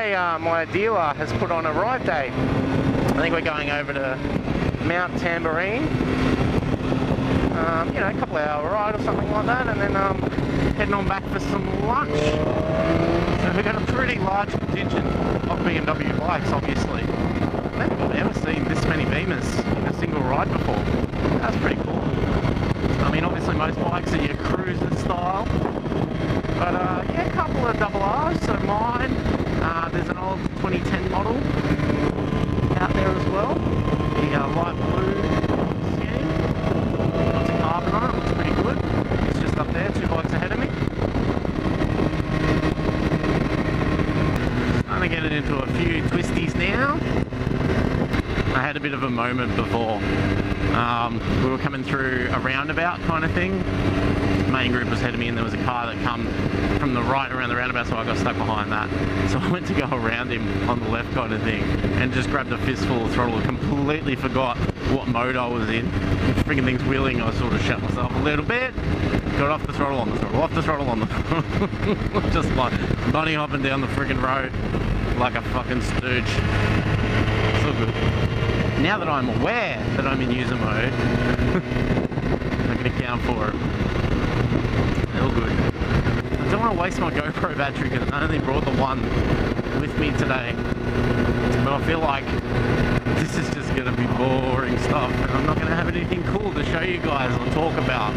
today my dealer has put on a ride date. I think we're going over to Mount Tambourine. You know, a couple of hour ride or something like that, and then heading on back for some lunch. So we've got a pretty large contingent of BMW bikes, obviously. I don't think I've ever seen this many Beamers in a single ride before. That's pretty cool. I mean, obviously most bikes are your cruiser style, but yeah, a couple of double R's. So mine, there's an old 2010 model out there as well, the light blue scheme. Lots of carbon on it, looks pretty good. It's just up there, 2 bikes ahead of me. Starting to get into a few twisties now. I had a bit of a moment before. We were coming through a roundabout kind of thing. Main group was ahead of me and there was a car that come from the right around the roundabout, so I got stuck behind that. So I went to go around him on the left kind of thing and just grabbed a fistful of throttle. Completely forgot what mode I was in. The freaking thing's wheeling, I sort of shut myself a little bit. Got off the throttle, on the throttle, off the throttle, on the throttle. Just like bunny hopping down the freaking road like a fucking stooge. It's all good. Now that I'm aware that I'm in user mode, I can account for it. All good. I don't want to waste my GoPro battery because I only brought the one with me today. But I feel like this is just going to be boring stuff and I'm not going to have anything cool to show you guys or talk about.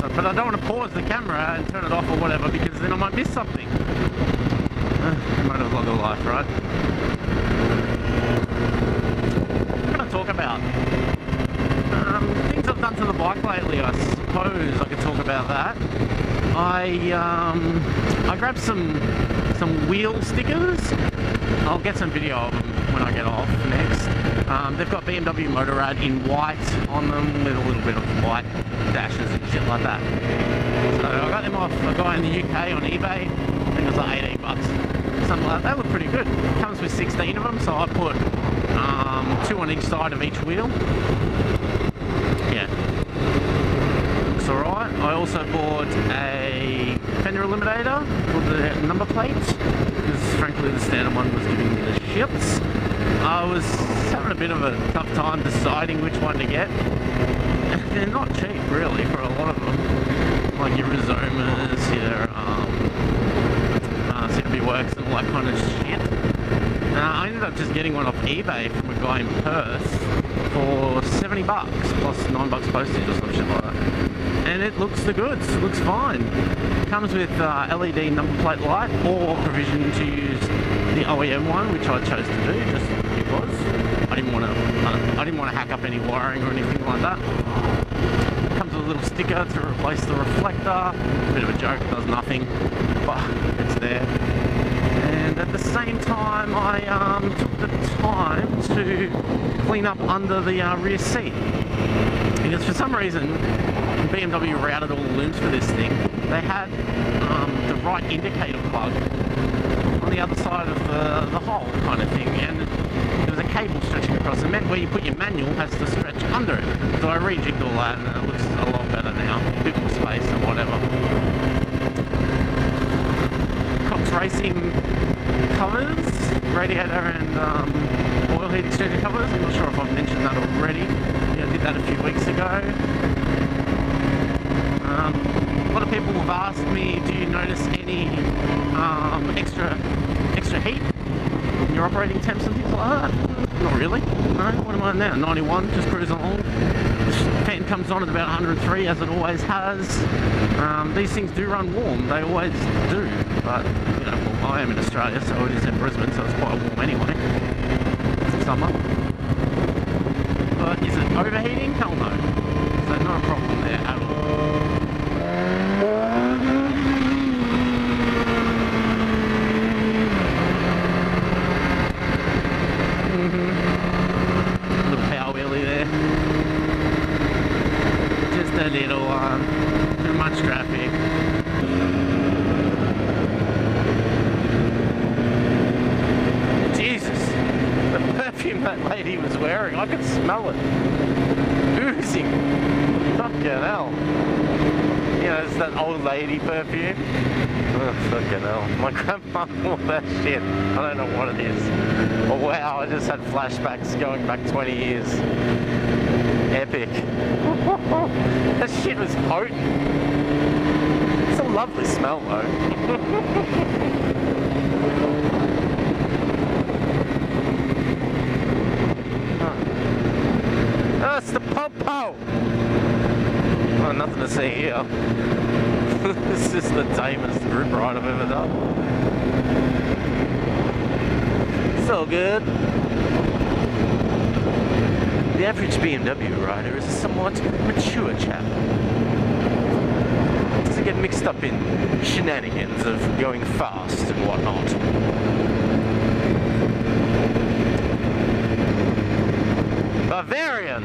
So, but I don't want to pause the camera and turn it off or whatever because then I might miss something. Motor vlogger life, right? What can I talk about? Things I've done to the bike lately, I suppose I could talk about that. I grabbed some wheel stickers. I'll get some video of them when I get off next. They've got BMW Ride in white on them with a little bit of white dashes and shit like that. So I got them off a guy in the UK on eBay. I think it was like 18 bucks. Something like that. They look pretty good. Comes with 16 of them, so I put 2 on each side of each wheel. Yeah, looks alright. I also bought a Fender Eliminator for the number plate because frankly the standard one was giving me the shits. I was having a bit of a tough time deciding which one to get. They're not cheap really for a lot of them, like your Rizomas, your CW Works and all that kind of shit. I ended up just getting one off eBay from a guy in Perth for 70 bucks plus 9 bucks postage or some shit like that. And it looks the goods, it looks fine. Comes with LED number plate light or provision to use the OEM one, which I chose to do just because I didn't want to hack up any wiring or anything like that. Comes with a little sticker to replace the reflector. Bit of a joke, does nothing, but it's there. And at the same time, I took the time to clean up under the rear seat. Because for some reason, BMW routed all the looms for this thing. They had the right indicator plug on the other side of the hole kind of thing. And there was a cable stretching across. It meant where you put your manual has to stretch under it. So I rejigged all that and it looks a lot better now. A bit more space and whatever. Racing covers, radiator and oil heat exchanger covers. I'm not sure if I've mentioned that already. Yeah, I did that a few weeks ago. A lot of people have asked me, do you notice any extra heat in your operating temps and things like that? Not really. No, what am I now? 91, just cruising along. The fan comes on at about 103 as it always has. These things do run warm, they always do, but you know, well, I am in Australia, so it is in Brisbane, so it's quite warm anyway. It's summer. But is it overheating? Hell no. So not a problem there at all. Little power wheelie there. Just a little one. Too much traffic. Jesus, the perfume that lady was wearing, I could smell it. Oozing. Fucking hell. You know, recognize that old lady perfume. Oh, fucking hell. My grandma bought that shit. I don't know what it is. Oh, wow, I just had flashbacks going back 20 years. Epic. That shit was potent. It's a lovely smell, though. Oh, it's the Popo! Oh, nothing to see here. This is the tamest group ride I've ever done. So good. The average BMW rider is a somewhat mature chap. Doesn't get mixed up in shenanigans of going fast and whatnot. Bavarian!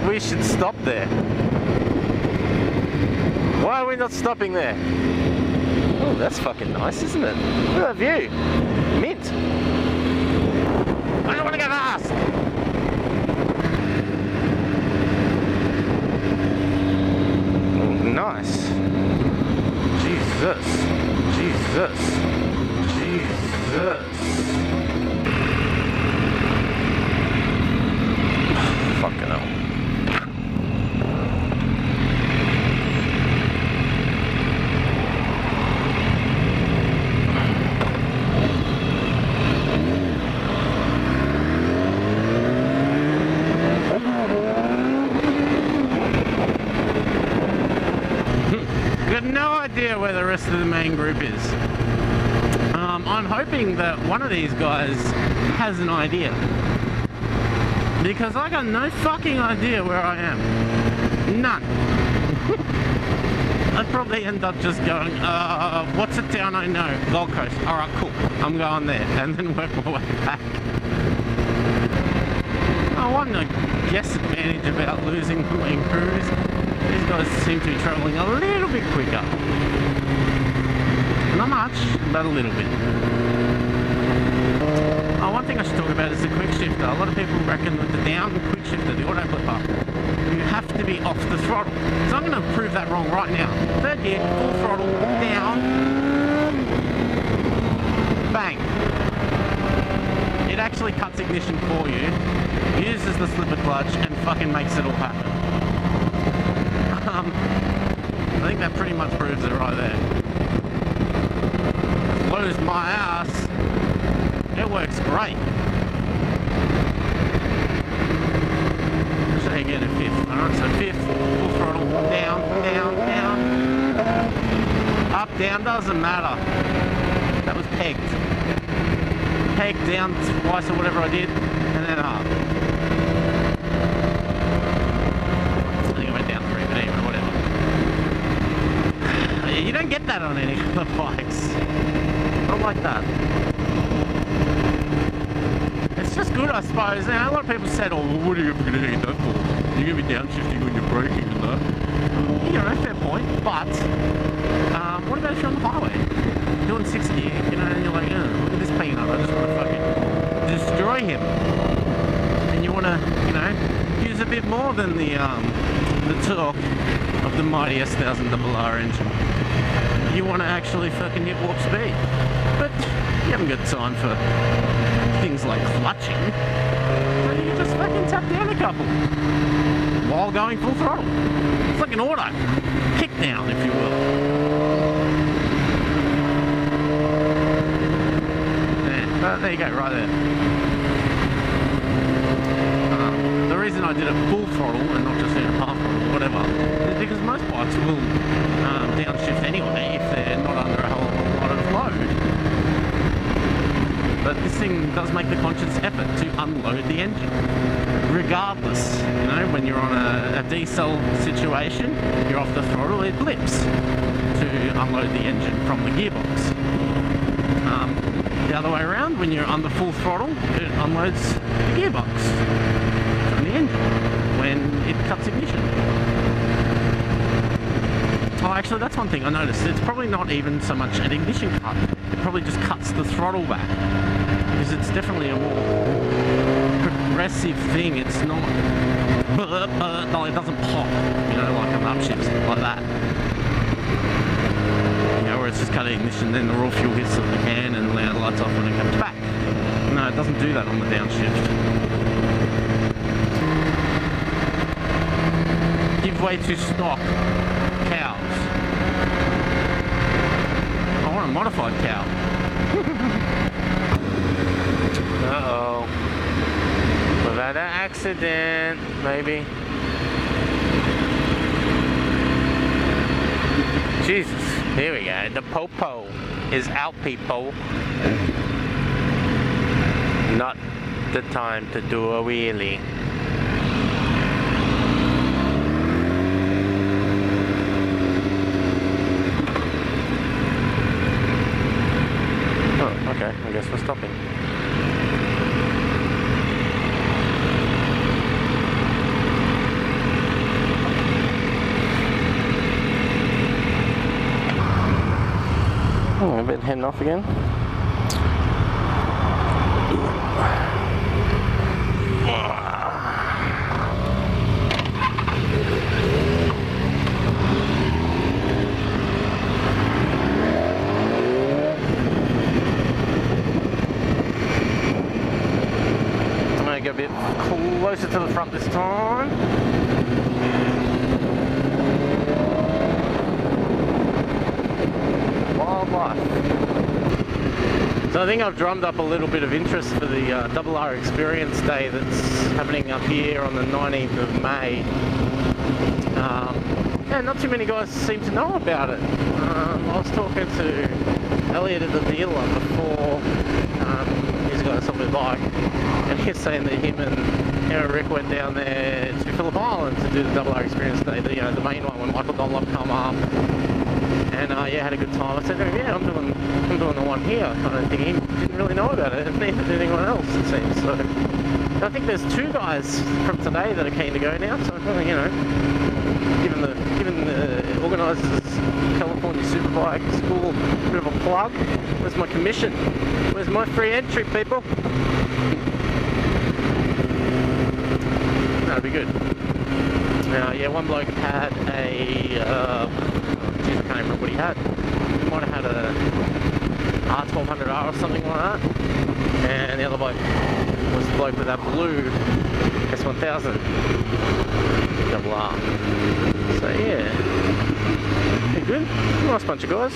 We should stop there. Why are we not stopping there? Oh, that's fucking nice, isn't it? Look at that view. Mint. I don't want to go fast. Oh, nice. Jesus. Jesus. Jesus. Fucking hell. Where the rest of the main group is. I'm hoping that one of these guys has an idea, because I got no fucking idea where I am. None. I'd probably end up just going, what's a town I know? Gold Coast. Alright, cool. I'm going there, and then work my way back. Oh, I'm no guess advantage about losing the main cruise. These guys seem to be travelling a little bit quicker. Not much, but a little bit. Oh, one thing I should talk about is the quick shifter. A lot of people reckon with the down quick shifter, the auto blipper, you have to be off the throttle. So I'm going to prove that wrong right now. Third gear, full throttle, down, bang. It actually cuts ignition for you, uses the slipper clutch, and fucking makes it all happen. I think that pretty much proves it right there. Blows my ass. It works great. So you get a fifth. Alright, so fifth, full throttle, down, down, down. Up, down, doesn't matter. That was pegged. Pegged down twice or whatever I did, and then up. You don't get that on any other bikes. Not like that. It's just good, I suppose. You know, a lot of people said, oh, well, what are you ever going to need that for? You're going to be downshifting when you're braking and that. You know, fair point. But, what about if you're on the highway? Doing 60, you know, and you're like, oh, look at this peanut. I just want to fucking destroy him. And you want to, you know, use a bit more than the torque of the mighty S1000RR engine. You want to actually fucking hit warp speed, but you haven't got time for things like clutching, so you can just fucking tap down a couple while going full throttle. It's like an auto kick down, if you will. Yeah, there you go, right there. The reason I did a full throttle and not just in a half throttle, whatever, is because most bikes will downshift anyway if they're not under a whole lot of load. But this thing does make the conscious effort to unload the engine. Regardless, you know, when you're on a diesel situation, you're off the throttle, it blips to unload the engine from the gearbox. The other way around, when you're on the full throttle, it unloads the gearbox from the engine when it cuts ignition. Oh, actually, that's one thing I noticed. It's probably not even so much an ignition cut. It probably just cuts the throttle back. Because it's definitely a more progressive thing. It's not... No, it doesn't pop, you know, like an upshift, like that. You know, where it's just cut ignition, then the raw fuel hits the can and the lights off when it comes back. No, it doesn't do that on the downshift. Give way to stock cows. I want a modified cow. Uh-oh. We've had an accident, maybe. Jesus, here we go. The popo is out, people. Not the time to do a wheelie. Oh, okay, I guess we're stopping. Oh, I've been heading off again. I'm going to go a bit closer to the front this time. So I think I've drummed up a little bit of interest for the RR Experience Day that's happening up here on the 19th of May. Yeah, not too many guys seem to know about it. I was talking to Elliot at the dealer before, he's got a something bike, and he's saying that him and Rick went down there to Phillip Island to do the RR Experience Day, the main one when Michael Dunlop come up. And yeah, had a good time. I said, oh, yeah, I'm doing the one here, kind of thing. He didn't really know about it, and neither did anyone else, it seems. So I think there's 2 guys from today that are keen to go now. So you know, given the organisers of California Superbike School a bit of a plug. Where's my commission? Where's my free entry, people? That'd be good. Yeah, one bloke had a. I can't remember what he had. He might have had a R1200R or something like that. And the other bloke was the bloke with that blue S1000 double R. So yeah, pretty good. Nice bunch of guys.